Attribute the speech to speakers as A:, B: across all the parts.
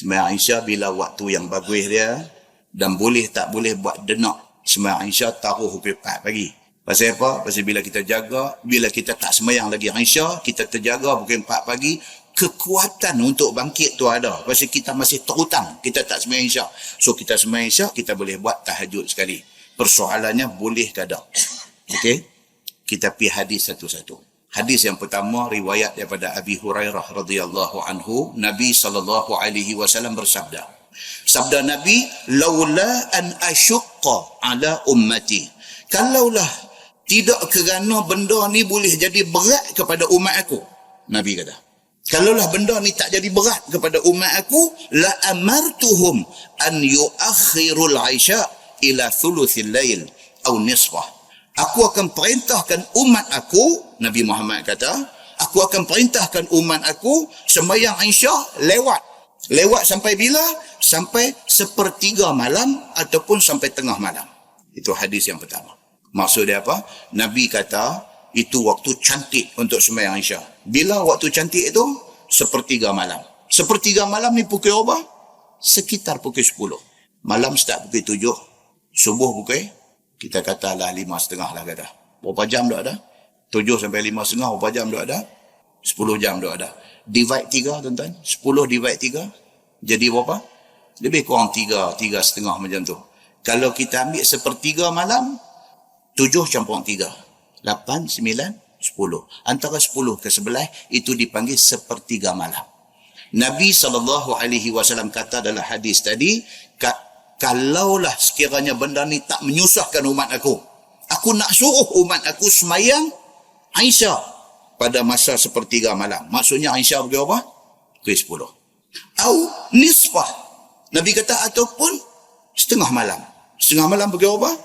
A: Sembahyang Isya bila waktu yang bagus dia, dan boleh tak boleh buat denak sembahyang Isya taruh pukul 4 pagi. Pasal apa? Pasal bila kita jaga, bila kita tak sembahyang lagi Isya, kita terjaga pukul 4 pagi, kekuatan untuk bangkit tu ada. Pasal kita masih terhutang, kita tak sembahyang Isya. So kita sembahyang Isya, kita boleh buat tahajud sekali. Persoalannya boleh ke tak? Okey? Kita pergi hadis satu-satu. Hadis yang pertama riwayat daripada Abi Hurairah radhiyallahu anhu, Nabi SAW bersabda. Sabda Nabi, laula an asyqa ala ummati. Kalaulah tidak kerana benda ni boleh jadi berat kepada umat aku. Nabi kata, kalaulah benda ni tak jadi berat kepada umat aku, la amartuhum an yuakhirul isya ila thuluthil lail atau nisfah. Aku akan perintahkan umat aku, Nabi Muhammad kata, aku akan perintahkan umat aku sembahyang Isya lewat. Lewat sampai bila? Sampai sepertiga malam ataupun sampai tengah malam. Itu hadis yang pertama. Maksud dia apa? Nabi kata, itu waktu cantik untuk sembahyang Isya. Bila waktu cantik itu? Sepertiga malam. Sepertiga malam ni pukul apa? Sekitar pukul 10. Malam start pukul 7. Subuh pukul, kita katalah 5.30 lah kata. Berapa jam dah ada? 7 sampai 5.30, berapa jam dah ada? 10 jam dah ada. Divide 3 tuan-tuan. 10 divide 3. Jadi berapa? Lebih kurang 3.30 macam tu. Kalau kita ambil sepertiga malam, 7 campur 3. 8, 9, 10. Antara 10 ke 11, itu dipanggil sepertiga malam. Nabi SAW kata dalam hadis tadi, kalaulah sekiranya benda ni tak menyusahkan umat aku nak suruh umat aku semayang Isya pada masa sepertiga malam. Maksudnya Isya pukul apa? Pukul 10. Au nisfah. Nabi kata ataupun setengah malam. Setengah malam pukul apa?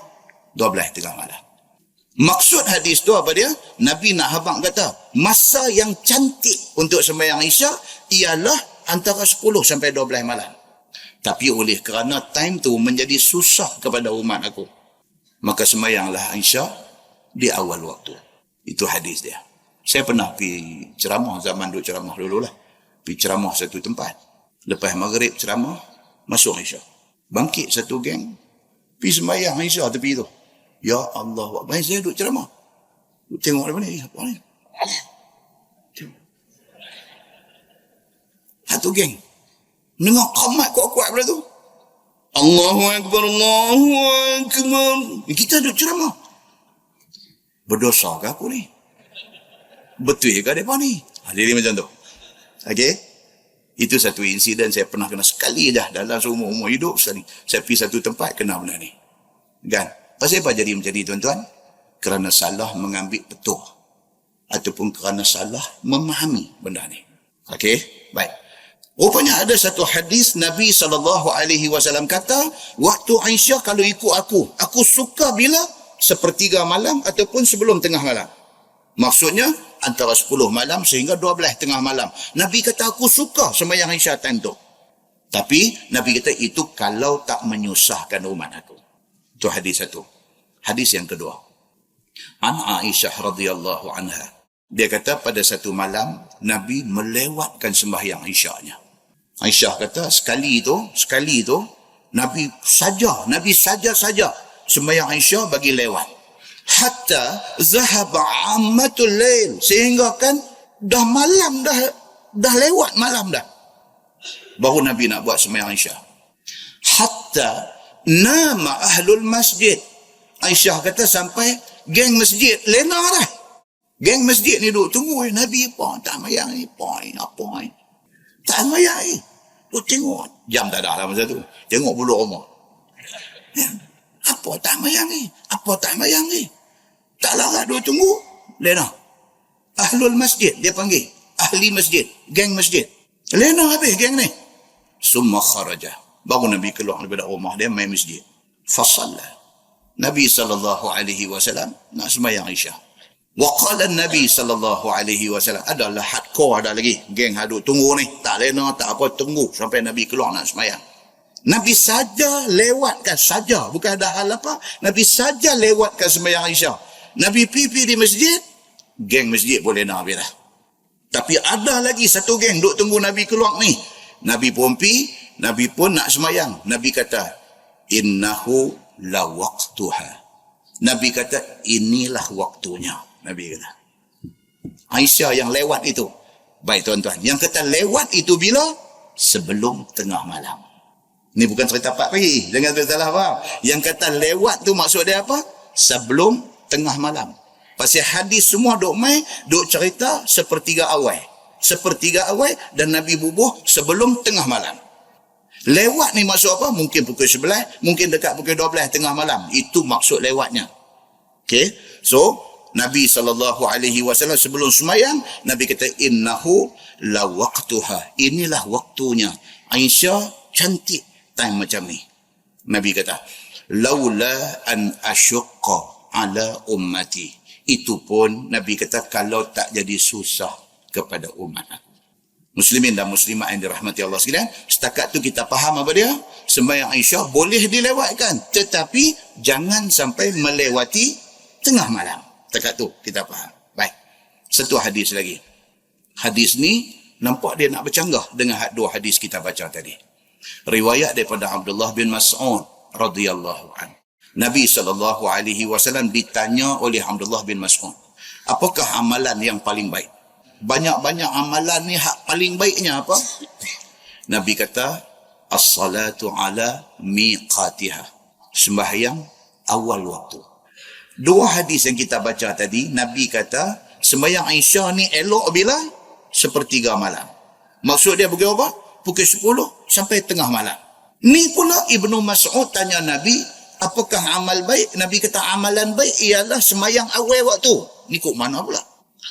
A: 12 tengah malam. Maksud hadis tu apa dia? Nabi nak habaq kata, masa yang cantik untuk sembahyang Isya ialah antara 10 sampai 12 malam. Tapi oleh kerana time tu menjadi susah kepada umat aku, maka sembahyanglah Isya di awal waktu. Itu hadis dia. Saya pernah pergi ceramah, zaman duduk ceramah dululah. Pergi ceramah satu tempat. Lepas maghrib ceramah, masuk Isya. Bangkit satu geng, pergi sembahyang Isya tepi tu. Ya Allah, saya duduk ceramah. Tengok apa ni? Apa ni? Satu geng dengar qamat kuat-kuat pada tu. Allahu Akbar, Allahu Akbar. Kita duduk ceramah. Berdosa ke aku ni? Betul ke mereka ni? Jadi macam tu. Okey? Itu satu insiden saya pernah kena sekali dah dalam seumur-umur hidup sekali. Saya pergi satu tempat kena benda ni. Kan? Pasal apa jadi macam ni tuan-tuan? Kerana salah mengambil petua. Ataupun kerana salah memahami benda ni. Okey? Baik. Rupanya ada satu hadis Nabi SAW kata, waktu Aisyah kalau ikut aku suka bila sepertiga malam ataupun sebelum tengah malam. Maksudnya antara 10 malam sehingga 12 tengah malam. Nabi kata aku suka sembahyang Aisyah time tu. Tapi Nabi kata itu kalau tak menyusahkan umat aku. Itu hadis satu. Hadis yang kedua. An Aisyah radhiyallahu anha. Dia kata pada satu malam Nabi melewatkan sembahyang Aisyahnya. Aisyah kata sekali tu Nabi saja sembahyang Aisyah bagi lewat. Hatta zahaba ammatul lail, sehingga kan dah malam dah lewat malam dah. Baru Nabi nak buat sembahyang Aisyah. Hatta nama ahlul masjid. Aisyah kata sampai geng masjid lena dah. Geng masjid ni duduk tunggu Nabi apa tak sembahyang ni, apa ni. Tak sembahyang ni. Tu tengok. Jam tak ada lah masa tu. Tengok bulu rumah. Ya. Apa tak sembahyang ni? Apa tak sembahyang ni? Tak larat duduk tunggu. Lena. Ahlul masjid dia panggil. Ahli masjid. Geng masjid. Lena habis geng ni. Summa kharaja. Baru Nabi keluar daripada rumah dia main masjid. Fasalla. Nabi SAW nak sembahyang Aisyah. Waqala Nabi SAW, adalah hardcore ada lagi. Geng hadut tunggu ni. Tak lena, tak apa, tunggu sampai Nabi keluar nak sembahyang. Nabi saja lewatkan saja. Bukan ada hal apa. Nabi saja lewatkan sembahyang Aisyah. Nabi pipi di masjid. Geng masjid boleh nak habis dah. Tapi ada lagi satu geng duk tunggu Nabi keluar ni. Nabi pun pi. Nabi pun nak semayang. Nabi kata, innahu la waqtuha. Nabi kata, inilah waktunya. Nabi kata. Aisyah yang lewat itu. Baik tuan-tuan. Yang kata lewat itu bila? Sebelum tengah malam. Ini bukan cerita 4 pagi. Jangan salah faham. Yang kata lewat tu maksud dia apa? Sebelum tengah malam. Pasal hadis semua duk mai, duk cerita sepertiga awal. Sepertiga awal dan Nabi bubuh sebelum tengah malam. Lewat ni maksud apa? Mungkin pukul 11, mungkin dekat pukul 12 tengah malam. Itu maksud lewatnya. Okey. So, Nabi SAW sebelum semayang, Nabi kata, innahu la waqtuha. Inilah waktunya. Aisyah cantik time macam ni. Nabi kata, laula an asyqa ala ummati. Itu pun Nabi kata, kalau tak jadi susah kepada umat aku. Muslimin dan muslimat yang dirahmati Allah sekalian, setakat tu kita faham apa dia? Sembahyang Aisyah boleh dilewatkan, tetapi jangan sampai melewati tengah malam. Setakat tu kita faham. Baik. Satu hadis lagi. Hadis ni nampak dia nak bercanggah dengan dua hadis kita baca tadi. Riwayat daripada Abdullah bin Mas'ud radhiyallahu anhu. Nabi SAW ditanya oleh Abdullah bin Mas'ud, apakah amalan yang paling baik? Banyak-banyak amalan ni hak paling baiknya apa? Nabi kata, as-salatu ala miqatiha. Sembahyang awal waktu. Dua hadis yang kita baca tadi, Nabi kata, sembahyang Aisyah ni elok bila? Sepertiga malam. Maksud dia pukul apa? Pukul 10 sampai tengah malam. Ni pula Ibnu Mas'ud tanya Nabi, apakah amal baik? Nabi kata, amalan baik ialah sembahyang awal waktu. Ni kok mana pula?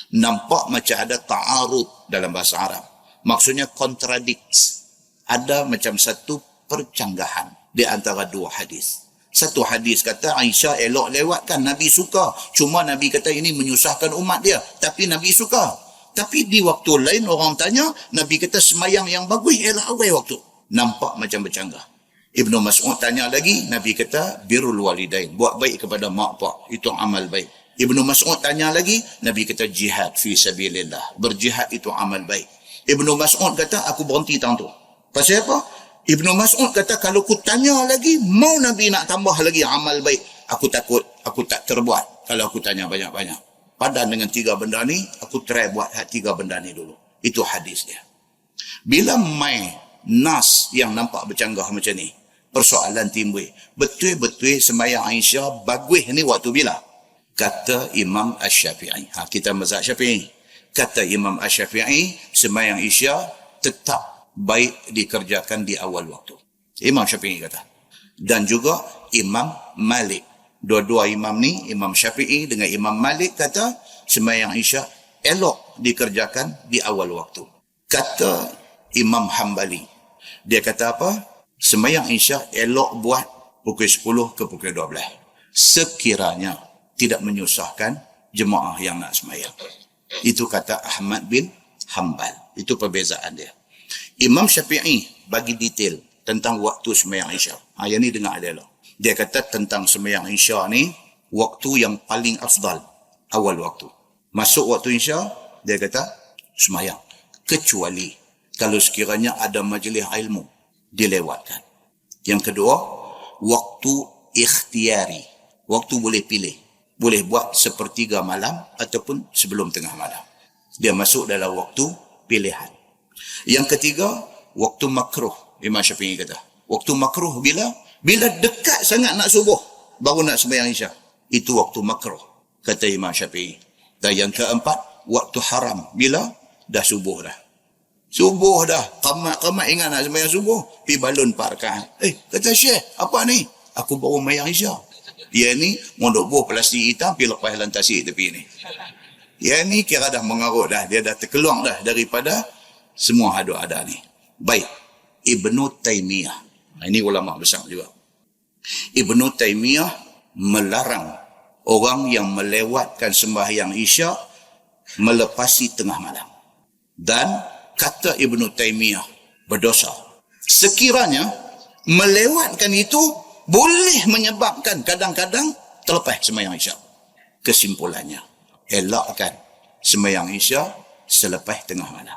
A: Nampak macam ada ta'arud dalam bahasa Arab. Maksudnya contradicts. Ada macam satu percanggahan di antara dua hadis. Satu hadis kata Aisyah elok lewatkan, Nabi suka. Cuma Nabi kata ini menyusahkan umat dia. Tapi Nabi suka. Tapi di waktu lain orang tanya, Nabi kata semayang yang bagus ialah awal waktu. Nampak macam bercanggah. Ibnu Mas'ud tanya lagi, Nabi kata birrul walidain. Buat baik kepada mak pak. Itu amal baik. Ibnu Mas'ud tanya lagi, Nabi kata jihad fi sabilillah. Berjihad itu amal baik. Ibnu Mas'ud kata aku berhenti tang tu. Pasal apa? Ibnu Mas'ud kata kalau aku tanya lagi, mau Nabi nak tambah lagi amal baik, aku takut aku tak terbuat kalau aku tanya banyak-banyak. Padan dengan 3 benda ni, aku try buat 3 benda ni dulu. Itu hadis dia. Bila mai nas yang nampak bercanggah macam ni, persoalan timbul. Betul-betul sembahyang Aisyah bagus ni waktu bila? Kata Imam Asy-Syafi'i. Kita mazhab Syafi'i. Kata Imam Asy-Syafi'i, sembahyang Aisyah tetap baik dikerjakan di awal waktu. Imam Syafi'i kata. Dan juga Imam Malik. Dua-dua imam ni, Imam Syafi'i dengan Imam Malik kata sembahyang Aisyah elok dikerjakan di awal waktu. Kata Imam Hambali, dia kata apa? Sembahyang Aisyah elok buat pukul 10 ke pukul 12. Sekiranya tidak menyusahkan jemaah yang nak sembahyang. Itu kata Ahmad bin Hanbal. Itu perbezaan dia. Imam Syafi'i bagi detail tentang waktu sembahyang Aisyah. Yang ni dengar dia lah. Dia kata tentang sembahyang Aisyah ni, waktu yang paling afdal, awal waktu. Masuk waktu Aisyah, dia kata sembahyang. Kecuali kalau sekiranya ada majlis ilmu, dilewatkan. Yang kedua, waktu ikhtiari. Waktu boleh pilih. Boleh buat sepertiga malam ataupun sebelum tengah malam. Dia masuk dalam waktu pilihan. Yang ketiga, waktu makruh. Imam Syafi'i kata. Waktu makruh bila? Bila dekat sangat nak subuh, baru nak sembahyang Isyak. Itu waktu makruh, kata Imam Syafi'i. Dan yang keempat, waktu haram. Bila? Dah subuh dah. Subuh dah. Qamat ingat nak sembahyang subuh. Pergi balun 4 rakaat. Kata Syekh, apa ni? Aku baru sembahyang Isyak. Dia ni mondok buah plastik hitam, pergi lepas lantasi tepi ni. Dia ni kira dah mengarut dah. Dia dah terkeluar dah daripada semua ada ni. Baik. Ibnu Taimiyah. Ini ulama besar juga. Ibnu Taimiyah melarang orang yang melewatkan sembahyang Isyak melepasi tengah malam. Dan kata Ibnu Taimiyah berdosa. Sekiranya melewatkan itu boleh menyebabkan kadang-kadang terlepas sembahyang Isyak. Kesimpulannya, elakkan sembahyang Isyak selepas tengah malam.